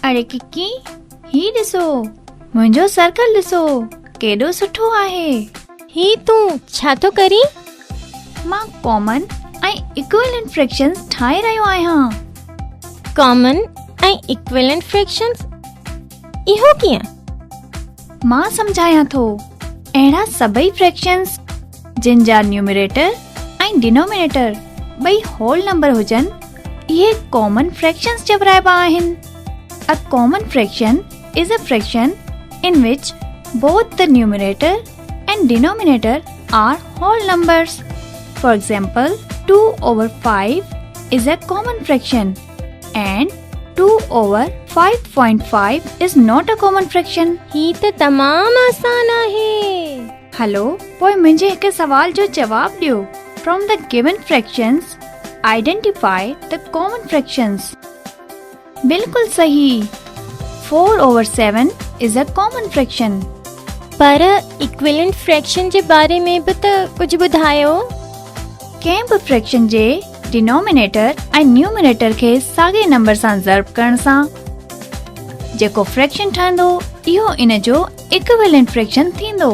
अरे किकी, ही ॾिसो मुंहिंजो सर्कल ॾिसो केॾो सुठो आहे। ही तूं छा थो करी? मां कॉमन ऐं इक्विवेलेंट फ्रैक्शंस ठाहे रहियो आहियां। कॉमन ऐं इक्विवेलेंट फ्रैक्शंस इहो कीअं? मां सम्झायां थो। अहिड़ा सभई फ्रैक्शंस जिन जा न्यूमरेटर ऐं डिनोमिनेटर ॿई होल नंबर हुजनि, इहे कॉमन फ्रैक्शंस चवराइबा आहिनि। A common fraction is a fraction in which both the numerator and denominator are whole numbers. For example, 2 over 5 is a common fraction and 2 over 5.5 is not a common fraction. ही त तमामु आसान आहे। हलो, पोइ मुंहिंजे हिकु सवाल जो जवाब ॾियो। From the given fractions, identify the common fractions. बिल्कुल सही। 4 over 7 is a common fraction. पर इक्विवेलेंट फ्रैक्शन जे बारे में बि त कुझु ॿुधायो। कंहिं बि फ्रैक्शन जे डिनोमिनेटर ऐं न्यूमरेटर खे साॻे नंबर सां ज़र्ब करण सां जेको फ्रैक्शन ठहंदो, इहो इन जो इक्विवेलेंट फ्रैक्शन थींदो।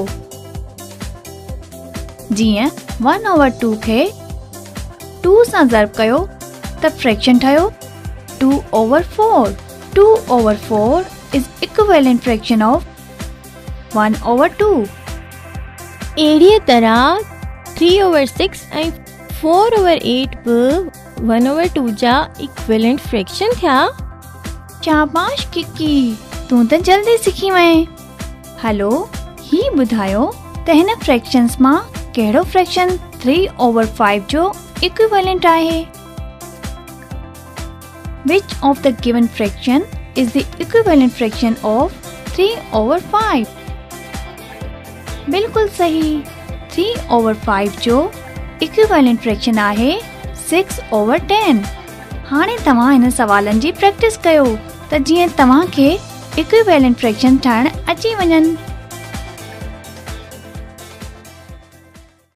जीअं 1 over 2 खे 2 सां ज़र्ब कयो त फ्रैक्शन ठहियो 2 over 4. 2 over 4 is equivalent fraction of 1 over 2. अहिड़ीअ तरह 3 over 6 ऐं 4 over 8 बि 1 over 2 जा इक्विवेलेंट फ्रैक्शन थिया। शाबाश किकी, तूं त जल्दी सिखी वएं। हलो, ही ॿुधायो त हिन फ्रैक्शंस मां कहिड़ो फ्रैक्शन 3 over 5 जो इक्विवेलेंट आहे? Which of the given fraction is the equivalent fraction of 3 over 5? बिल्कुल सही। 3 over 5 जो equivalent fraction आहे 6 over 10। हाणे तव्हां इन सवालनि जी प्रैक्टिस कयो त जीअं तव्हां खे equivalent fraction ठाहिण अची वञनि।